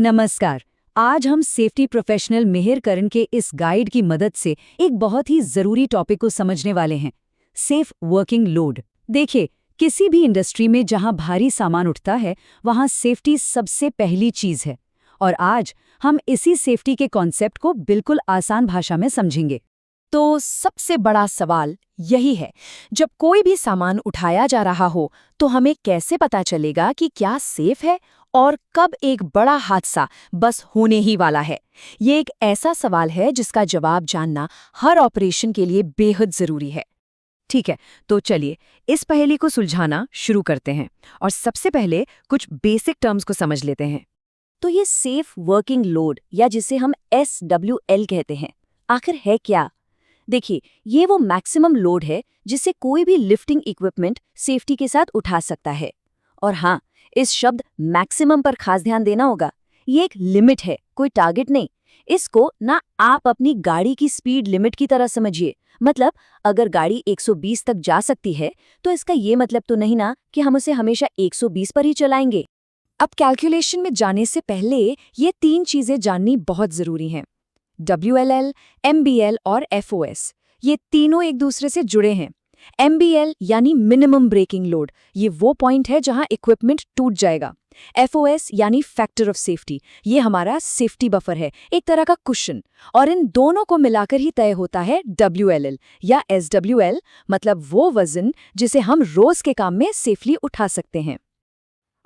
नमस्कार। आज हम सेफ्टी प्रोफेशनल मेहर करण के इस गाइड की मदद से एक बहुत ही जरूरी टॉपिक को समझने वाले हैं, सेफ वर्किंग लोड। देखिए, किसी भी इंडस्ट्री में जहां भारी सामान उठता है वहां सेफ्टी सबसे पहली चीज है। और आज हम इसी सेफ्टी के कॉन्सेप्ट को बिल्कुल आसान भाषा में समझेंगे। तो सबसे बड़ा सवाल यही है, जब कोई भी सामान उठाया जा रहा हो तो हमें कैसे पता चलेगा कि क्या सेफ है और कब एक बड़ा हादसा बस होने ही वाला है। ये एक ऐसा सवाल है जिसका जवाब जानना हर ऑपरेशन के लिए बेहद जरूरी है। ठीक है, तो चलिए इस पहेली को सुलझाना शुरू करते हैं और सबसे पहले कुछ बेसिक टर्म्स को समझ लेते हैं। तो ये सेफ वर्किंग लोड या जिसे हम SWL कहते हैं, आखिर है क्या? देखिए, ये वो मैक्सिमम लोड है जिसे कोई भी लिफ्टिंग इक्विपमेंट सेफ्टी के साथ उठा सकता है। और हाँ, इस शब्द मैक्सिमम पर खास ध्यान देना होगा। ये एक लिमिट है, कोई टारगेट नहीं। इसको ना आप अपनी गाड़ी की स्पीड लिमिट की तरह समझिए। मतलब अगर गाड़ी 120 तक जा सकती है तो इसका ये मतलब तो नहीं ना कि हम उसे हमेशा 120 पर ही चलाएंगे। अब कैलकुलेशन में जाने से पहले ये 3 चीजें जाननी बहुत जरूरी हैं। WLL, MBL और FOS, ये तीनों एक दूसरे से जुड़े हैं। MBL यानी मिनिमम ब्रेकिंग लोड, ये वो पॉइंट है जहां इक्विपमेंट टूट जाएगा। FOS यानी फैक्टर ऑफ सेफ्टी, ये हमारा सेफ्टी बफर है, एक तरह का कुशन। और इन दोनों को मिलाकर ही तय होता है WLL या SWL, मतलब वो वजन जिसे हम रोज के काम में सेफली उठा सकते हैं।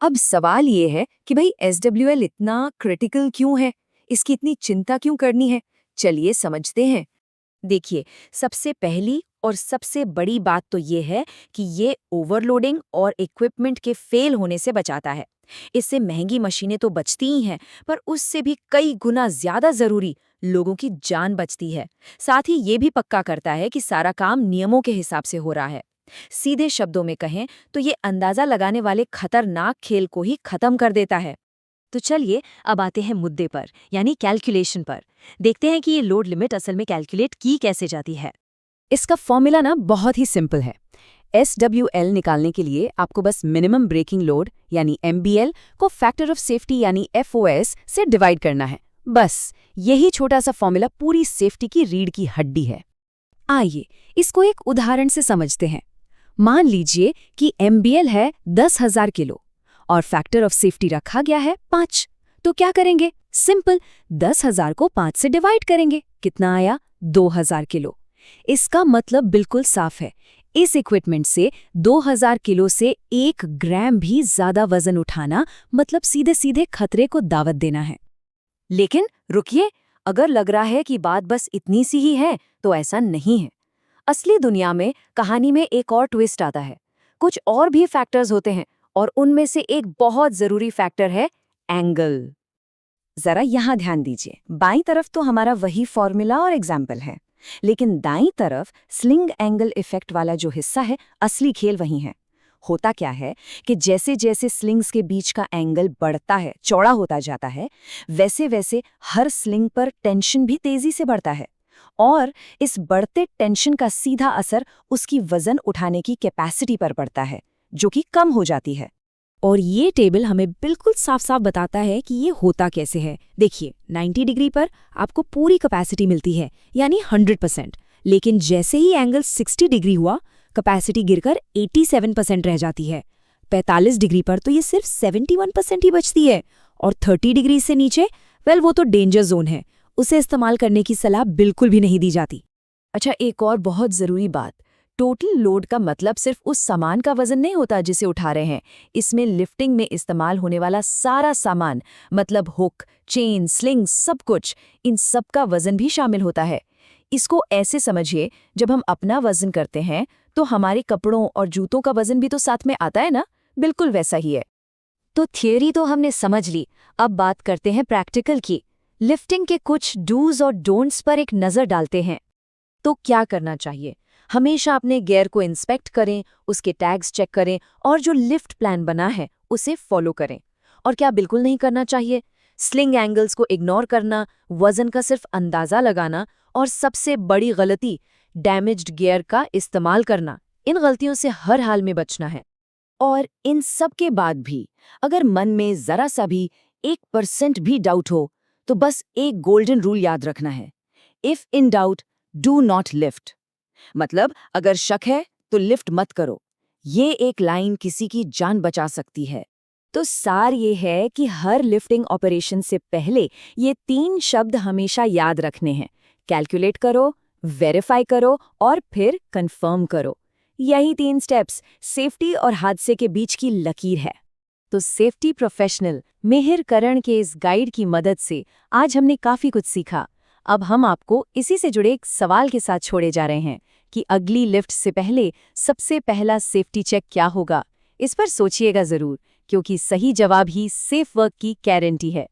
अब सवाल ये है कि भाई SWL इतना क्रिटिकल क्यों है, इसकी इतनी चिंता क्यों करनी है? चलिए समझते हैं। देखिए, सबसे पहली और सबसे बड़ी बात तो ये है कि ये ओवरलोडिंग और इक्विपमेंट के फेल होने से बचाता है। इससे महंगी मशीनें तो बचती ही हैं, पर उससे भी कई गुना ज्यादा जरूरी लोगों की जान बचती है। साथ ही ये भी पक्का करता है कि सारा काम नियमों के हिसाब से हो रहा है। सीधे शब्दों में कहें तो ये अंदाजा लगाने वाले खतरनाक खेल को ही खत्म कर देता है। तो चलिए अब आते हैं मुद्दे पर, यानी कैलकुलेशन पर। देखते हैं कि ये लोड लिमिट असल में कैलकुलेट की कैसे जाती है। इसका फॉर्मूला ना बहुत ही सिंपल है। SWL निकालने के लिए आपको बस मिनिमम ब्रेकिंग लोड यानी MBL को फैक्टर ऑफ सेफ्टी यानी FOS से डिवाइड करना है। बस यही छोटा सा फॉर्मूला पूरी सेफ्टी की रीढ़ की हड्डी है। आइए इसको एक उदाहरण से समझते हैं। मान लीजिए कि MBL है 10,000 किलो और फैक्टर ऑफ सेफ्टी रखा गया है 5। तो क्या करेंगे? सिंपल, 10,000 को 5 से डिवाइड करेंगे। कितना आया? 2,000 किलो। इसका मतलब बिल्कुल साफ है, इस इक्विपमेंट से 2,000 किलो से 1 ग्राम भी ज्यादा वजन उठाना मतलब सीधे सीधे खतरे को दावत देना है। लेकिन रुकिए, अगर लग रहा है कि बात बस इतनी सी ही है तो ऐसा नहीं है। असली दुनिया में कहानी में एक और ट्विस्ट आता है। कुछ और भी फैक्टर्स होते हैं और उनमें से एक बहुत जरूरी फैक्टर है एंगल। जरा यहां ध्यान दीजिए। बाईं तरफ तो हमारा वही फॉर्मूला और एग्जाम्पल है, लेकिन दाईं तरफ स्लिंग एंगल इफेक्ट वाला जो हिस्सा है, असली खेल वही है। होता क्या है कि जैसे जैसे स्लिंग्स के बीच का एंगल बढ़ता है, चौड़ा होता जाता है, वैसे वैसे हर स्लिंग पर टेंशन भी तेजी से बढ़ता है। और इस बढ़ते टेंशन का सीधा असर उसकी वजन उठाने की कैपेसिटी पर पड़ता है, जो कि कम हो जाती है। और ये टेबल हमें बिल्कुल साफ साफ बताता है कि ये होता कैसे है। देखिए, 90 डिग्री पर आपको पूरी कैपेसिटी मिलती है, यानी 100%। लेकिन जैसे ही एंगल 60 डिग्री हुआ, कैपेसिटी गिरकर 87% रह जाती है। 45 डिग्री पर तो ये सिर्फ 71% ही बचती है। और 30 डिग्री से नीचे, वेल वो तो डेंजर जोन है, उसे इस्तेमाल करने की सलाह बिल्कुल भी नहीं दी जाती। अच्छा, एक और बहुत ज़रूरी बात, टोटल लोड का मतलब सिर्फ उस सामान का वजन नहीं होता जिसे उठा रहे हैं। इसमें लिफ्टिंग में इस्तेमाल होने वाला सारा सामान, मतलब हुक, चेन, स्लिंग, सब कुछ, इन सब का वजन भी शामिल होता है। इसको ऐसे समझिए, जब हम अपना वजन करते हैं तो हमारे कपड़ों और जूतों का वजन भी तो साथ में आता है ना, बिल्कुल वैसा ही है। तो थियरी तो हमने समझ ली, अब बात करते हैं प्रैक्टिकल की। लिफ्टिंग के कुछ डूज और डोंट्स पर एक नज़र डालते हैं। तो क्या करना चाहिए? हमेशा अपने गियर को इंस्पेक्ट करें, उसके टैग्स चेक करें और जो लिफ्ट प्लान बना है उसे फॉलो करें। और क्या बिल्कुल नहीं करना चाहिए? स्लिंग एंगल्स को इग्नोर करना, वजन का सिर्फ अंदाज़ा लगाना और सबसे बड़ी गलती डैमेज्ड गियर का इस्तेमाल करना। इन गलतियों से हर हाल में बचना है। और इन सब के बाद भी अगर मन में ज़रा सा भी 1% भी डाउट हो तो बस एक गोल्डन रूल याद रखना है, if in doubt do not lift. मतलब अगर शक है तो लिफ्ट मत करो। ये एक लाइन किसी की जान बचा सकती है। तो सार ये है कि हर लिफ्टिंग ऑपरेशन से पहले ये 3 शब्द हमेशा याद रखने हैं। कैलकुलेट करो, वेरीफाई करो और फिर कंफर्म करो। यही 3 स्टेप्स सेफ्टी और हादसे के बीच की लकीर है। तो सेफ्टी प्रोफेशनल मिहिर करण के इस गाइड की मदद से आज हमने काफी कुछ सीखा। अब हम आपको इसी से जुड़े एक सवाल के साथ छोड़े जा रहे हैं कि अगली लिफ्ट से पहले सबसे पहला सेफ्टी चेक क्या होगा। इस पर सोचिएगा जरूर, क्योंकि सही जवाब ही सेफ वर्क की गारंटी है।